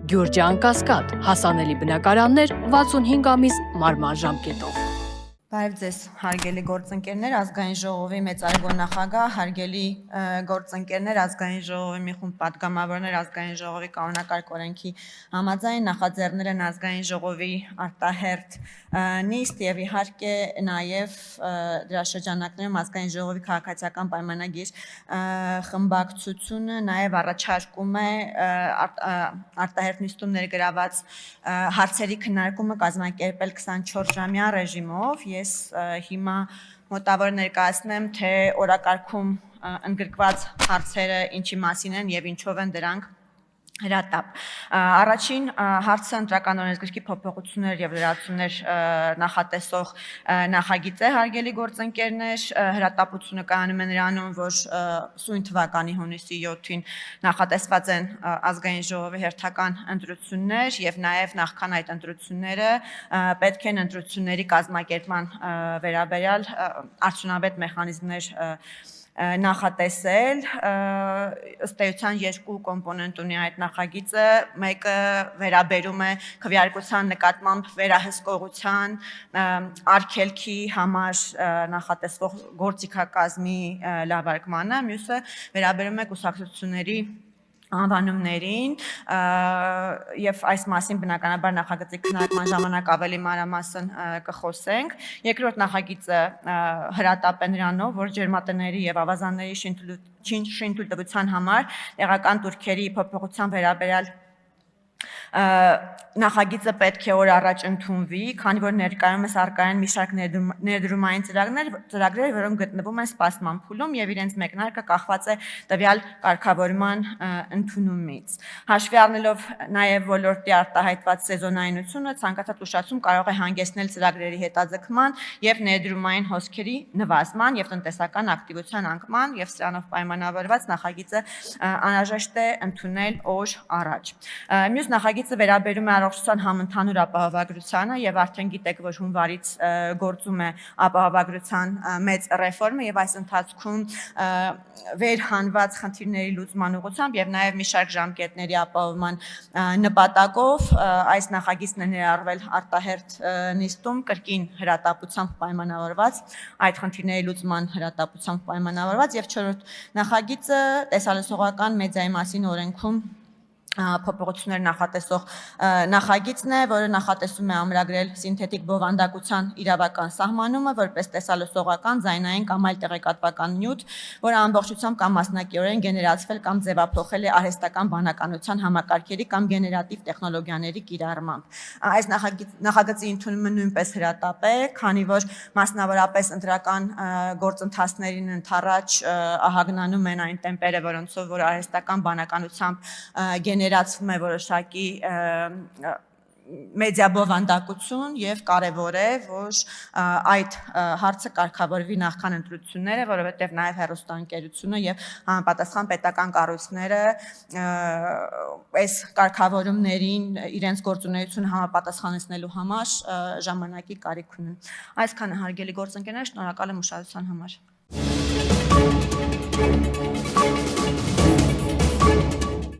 Գյուրջան Կասկադ, հասանելի բնակարաններ 65 ամիս մարման ժամկետով։ Բարև ձեզ, հարգելի գործընկերներ, ազգային ժողովի մեծարգո նախագահ, հարգելի գործընկերներ, ազգային ժողովի մի խումբ պատգամավորներ, ազգային ժողովի կանոնակարգ օրենքի համաձայն նախաձեռնել են ազգային ժողովի արտահերթ նիստ եւ իհարկե նաեւ դրա շրջանակներում ազգային ժողովի քաղաքացիական պայմանագիր խմբակցությունը նաեւ առաջարկում է արտահերթ նիստում ներգրաված հարցերի քննարկումը կազմակերպել 24-ժամյա ռեժիմով։ Ես հիմա մոտավոր ներկայացնեմ, թե օրակարգում ընդգրկված հարցերը ինչի մասին են եւ ինչով են դրանք հրատապ։ Առաջին հարցը ընտրական օրենսգրքի փոփոխություններ եւ լրացումներ նախատեսող նախագիծ է, հարգելի գործընկերներ, հրատապությունը կայանում է նրանում, որ սույն թվականի հունիսի 7-ին նախատեսված են ազգային ժողովի հերթական ընտրություններ եւ նաեւ նախքան այդ ընտրությունները պետք են ընտրությունների կազմակերպման վերաբերյալ արդյունավետ մեխանիզմներ նախատեսել, ըստ էության երկու կոմպոնենտ ունի այդ նախագիծը, մեկը վերաբերում է քվեարկության նկատմամբ վերահսկողության արգելքի համար նախատեսվող գործիքակազմի լավարկմանը, մյուսը վերաբերում է կուսակցությունների անվանումներին եւ այս մասին բնականաբար նախագծի քննարկման ժամանակ ավելի մանրամասն կխոսենք։ Երկրորդ նախագիծը հրատապ է նրանով, որ ջերմատների եւ ավազանների շինթույլտվության համար տեղական турքերի փոփոխության վերաբերյալ նախագիծը պետք է օր առաջ ընդունվի, քանի որ ներկայումս առկա են մի շարք ներդրումային ծրագրեր, որոնք գտնվում են սպասման փուլում եւ իրենց մեկնարկը կախված է տվյալ կարգավորման ընդունումից։ Հաշվի առնելով նաեւ ոլորտի արտահայտված սեզոնայնությունը, ցանկացած ուշացում կարող է հանգեցնել ծրագրերի հետաձգման եւ ներդրումային հոսքերի նվազման եւ տնտեսական ակտիվության անկման եւ սրանով պայմանավորված նախագիծը անհրաժեշտ է ընդունել օր առաջ։ Մյուս նախագիծը վերաբերում է առողջության համընդհանուր ապահովագրությանը եւ արդեն գիտեք, որ հունվարից գործում է ապահովագրության մեծ ռեֆորմը եւ այս ընթացքում վերհանված խնդիրների լուծման ուղղությամբ եւ նաեւ մի շարք ժամկետների ապահովման նպատակով այս նախագիծն է ներառվել արտահերթ նիստում կրկին հրատապությամբ պայմանավորված, այդ խնդիրների լուծման հրատապությամբ պայմանավորված եւ չորրորդ նախագիծը տեսալսողական մեդիայի մասին օրենքում փոփոխություններ նախատեսող նախագիծն է, որը նախատեսում է ամրագրել սինթետիկ բովանդակության իրավական սահմանումը որպես տեսալսողական, ձայնային կամ այլ տեղեկատվական նյութ, որը ամբողջությամբ կամ մասնակիորեն գեներացվել կամ ձևափոխել է արհեստական բանականության համակարգերի կամ գեներատիվ տեխնոլոգիաների կիրառմամբ։ Այս նախագծի ընդունումը նույնպես հրատապ է, քանի որ մասնավորապես ընտրական գործընթացներին ընդառաջ ահագնանում են այն տեմպերը, որոնցով որ արհեստական բանականությամբ գեներացվում է որոշակի մեդիա բովանդակություն եւ կարեւոր է, որ այդ հարցը կարգավորվի նախքան ընտրությունները, որովհետեւ նաեւ հեռուստաընկերությունը եւ համապատասխան պետական կառույցները այս կարգավորումներին իրենց գործունեությունը համապատասխանեցնելու համար ժամանակի կարիք ունեն։ Այսքանը հարգելի գործընկերներ, շնորհակալ եմ ուշադրության համար։